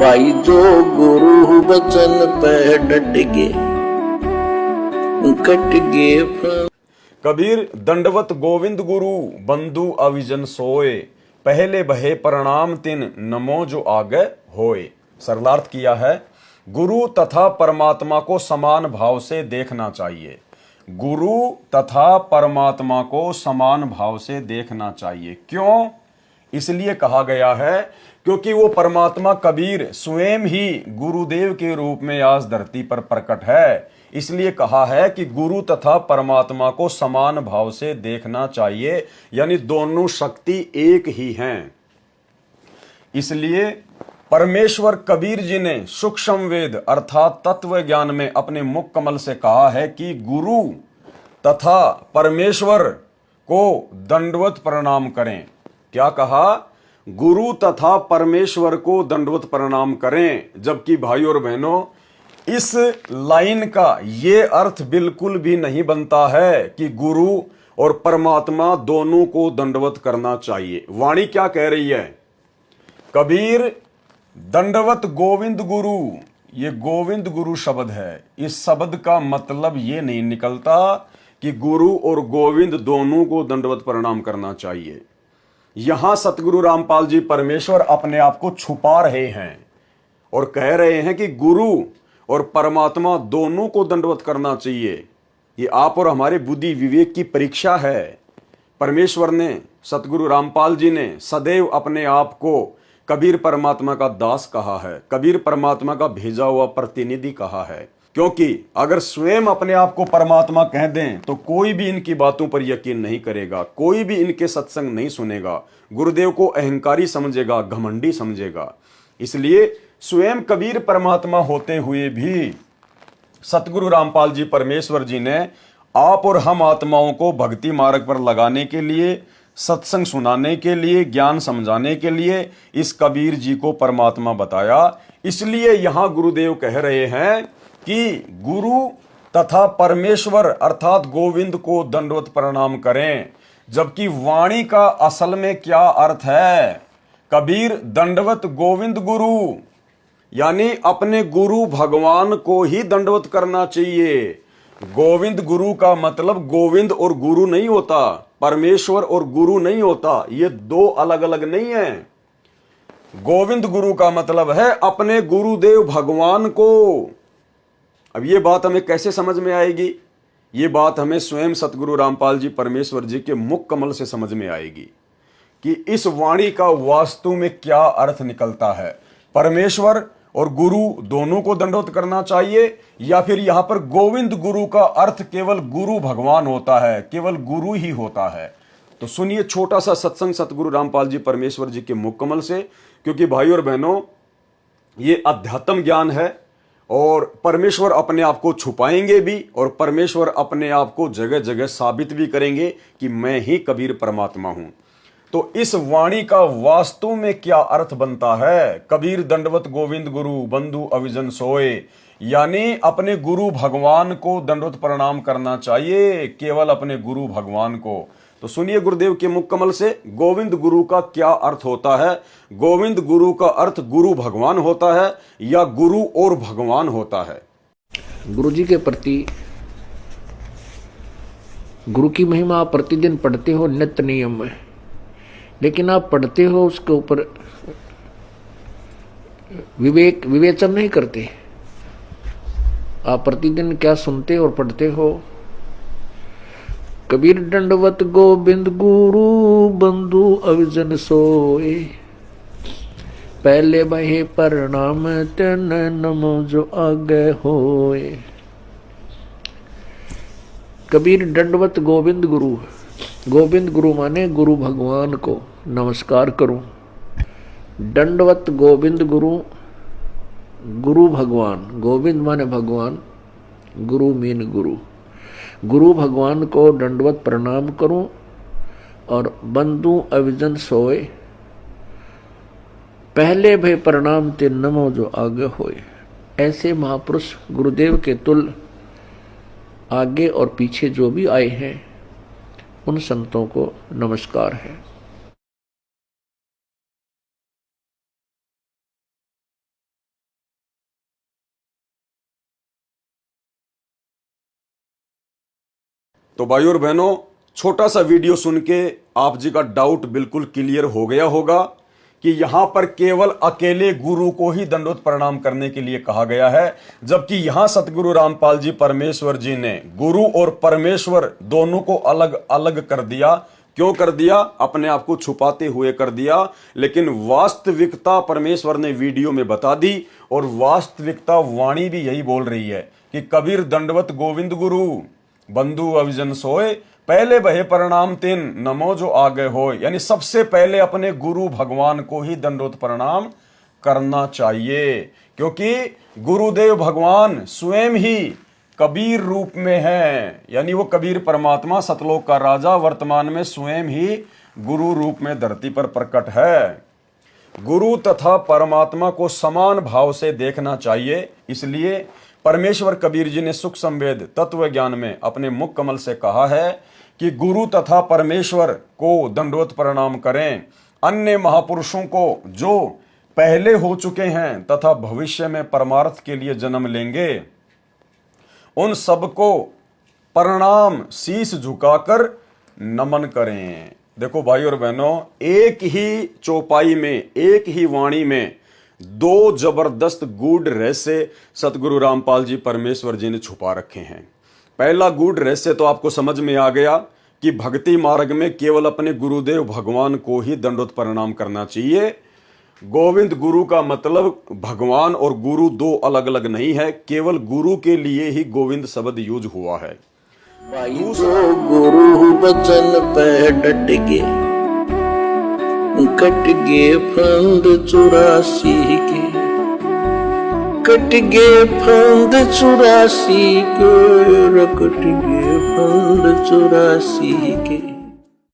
भाई जो गुरु बचन पे डट गए कबीर दंडवत गोविंद गुरु बंधु अविजन सोए, पहले बहे प्रणाम तिन नमो जो आगे होए। सरलार्थ किया है, गुरु तथा परमात्मा को समान भाव से देखना चाहिए। गुरु तथा परमात्मा को समान भाव से देखना चाहिए। क्यों? इसलिए कहा गया है क्योंकि वो परमात्मा कबीर स्वयं ही गुरुदेव के रूप में आज धरती पर प्रकट है। इसलिए कहा है कि गुरु तथा परमात्मा को समान भाव से देखना चाहिए, यानी दोनों शक्ति एक ही हैं। इसलिए परमेश्वर कबीर जी ने सूक्ष्म वेद अर्थात तत्व ज्ञान में अपने मुख कमल से कहा है कि गुरु तथा परमेश्वर को दंडवत प्रणाम करें। क्या कहा? गुरु तथा परमेश्वर को दंडवत प्रणाम करें। जबकि भाई और बहनों, इस लाइन का ये अर्थ बिल्कुल भी नहीं बनता है कि गुरु और परमात्मा दोनों को दंडवत करना चाहिए। वाणी क्या कह रही है? कबीर दंडवत गोविंद गुरु, ये गोविंद गुरु शब्द है। इस शब्द का मतलब ये नहीं निकलता कि गुरु और गोविंद दोनों को दंडवत प्रणाम करना चाहिए। यहां सतगुरु रामपाल जी परमेश्वर अपने आप को छुपा रहे हैं और कह रहे हैं कि गुरु और परमात्मा दोनों को दंडवत करना चाहिए। ये आप और हमारे बुद्धि विवेक की परीक्षा है। परमेश्वर ने, सतगुरु रामपाल जी ने सदैव अपने आप को कबीर परमात्मा का दास कहा है, कबीर परमात्मा का भेजा हुआ प्रतिनिधि कहा है। क्योंकि अगर स्वयं अपने आप को परमात्मा कह दें तो कोई भी इनकी बातों पर यकीन नहीं करेगा, कोई भी इनके सत्संग नहीं सुनेगा, गुरुदेव को अहंकारी समझेगा, घमंडी समझेगा। इसलिए स्वयं कबीर परमात्मा होते हुए भी सतगुरु रामपाल जी परमेश्वर जी ने आप और हम आत्माओं को भक्ति मार्ग पर लगाने के लिए, सत्संग सुनाने के लिए, ज्ञान समझाने के लिए इस कबीर जी को परमात्मा बताया। इसलिए यहां गुरुदेव कह रहे हैं कि गुरु तथा परमेश्वर अर्थात गोविंद को दंडवत प्रणाम करें। जबकि वाणी का असल में क्या अर्थ है? कबीर दंडवत गोविंद गुरु, यानी अपने गुरु भगवान को ही दंडवत करना चाहिए। गोविंद गुरु का मतलब गोविंद और गुरु नहीं होता, परमेश्वर और गुरु नहीं होता। ये दो अलग अलग नहीं है। गोविंद गुरु का मतलब है अपने गुरुदेव भगवान को। अब ये बात हमें कैसे समझ में आएगी? ये बात हमें स्वयं सतगुरु रामपाल जी परमेश्वर जी के मुख कमल से समझ में आएगी कि इस वाणी का वास्तु में क्या अर्थ निकलता है। परमेश्वर और गुरु दोनों को दंडवत करना चाहिए, या फिर यहां पर गोविंद गुरु का अर्थ केवल गुरु भगवान होता है, केवल गुरु ही होता है। तो सुनिए छोटा सा सत्संग सतगुरु रामपाल जी परमेश्वर जी के मुख कमल से, क्योंकि भाई और बहनों ये अध्यात्म ज्ञान है और परमेश्वर अपने आप को छुपाएंगे भी और परमेश्वर अपने आप को जगह जगह साबित भी करेंगे कि मैं ही कबीर परमात्मा हूं। तो इस वाणी का वास्तव में क्या अर्थ बनता है? कबीर दंडवत गोविंद गुरु बंधु अविजन सोए, यानी अपने गुरु भगवान को दंडवत प्रणाम करना चाहिए, केवल अपने गुरु भगवान को। तो सुनिए गुरुदेव के मुख कमल से गोविंद गुरु का क्या अर्थ होता है। गोविंद गुरु का अर्थ गुरु भगवान होता है या गुरु और भगवान होता है। गुरु जी के प्रति गुरु की महिमा आप प्रतिदिन पढ़ते हो नित्य नियम में, लेकिन आप पढ़ते हो उसके ऊपर विवेचन नहीं करते। आप प्रतिदिन क्या सुनते और पढ़ते हो? कबीर दंडवत गोविंद गुरु बंधु अविजन सोए, पहले बहे प्रणाम तिन नमो जो आगे होए। कबीर दंडवत गोविंद गुरु, गोविंद गुरु माने गुरु भगवान को नमस्कार करूं। दंडवत गोविंद गुरु, गुरु भगवान, गोविंद माने भगवान, गुरु मीन गुरु, गुरु भगवान को दंडवत प्रणाम करूं। और बंधु अविजन सोए, पहले भय प्रणाम ते नमो जो आगे होए। ऐसे महापुरुष गुरुदेव के तुल्य आगे और पीछे जो भी आए हैं उन संतों को नमस्कार है। तो भाइयों और बहनों, छोटा सा वीडियो सुन के आप जी का डाउट बिल्कुल क्लियर हो गया होगा कि यहां पर केवल अकेले गुरु को ही दंडवत प्रणाम करने के लिए कहा गया है, जबकि यहां सतगुरु रामपाल जी परमेश्वर जी ने गुरु और परमेश्वर दोनों को अलग अलग कर दिया। क्यों कर दिया? अपने आप को छुपाते हुए कर दिया, लेकिन वास्तविकता परमेश्वर ने वीडियो में बता दी। और वास्तविकता वाणी भी यही बोल रही है कि कबीर दंडवत गोविंद गुरु बंधु अविजन सोए, पहले बहे प्रणाम तिन नमो जो आगे हो। यानी सबसे पहले अपने गुरु भगवान को ही दंडवत प्रणाम करना चाहिए, क्योंकि गुरुदेव भगवान स्वयं ही कबीर रूप में है। यानी वो कबीर परमात्मा सतलोक का राजा वर्तमान में स्वयं ही गुरु रूप में धरती पर प्रकट है। गुरु तथा परमात्मा को समान भाव से देखना चाहिए। इसलिए परमेश्वर कबीर जी ने सुख संवेद तत्व ज्ञान में अपने मुख कमल से कहा है कि गुरु तथा परमेश्वर को दंडवत प्रणाम करें। अन्य महापुरुषों को जो पहले हो चुके हैं तथा भविष्य में परमार्थ के लिए जन्म लेंगे, उन सबको प्रणाम शीश झुकाकर नमन करें। देखो भाई और बहनों, एक ही चौपाई में, एक ही वाणी में दो जबरदस्त गूढ़ रहस्य सतगुरु रामपाल जी परमेश्वर जी ने छुपा रखे हैं। पहला गूढ़ रहस्य तो आपको समझ में आ गया कि भक्ति मार्ग में केवल अपने गुरुदेव भगवान को ही दंडवत प्रणाम करना चाहिए। गोविंद गुरु का मतलब भगवान और गुरु दो अलग अलग नहीं है, केवल गुरु के लिए ही गोविंद शब्द यूज हुआ है। जो गुरु बचन पे डट गे, कट गे फंद 84 के, कट गे फंद 84 के, कट गे फंद 84 के।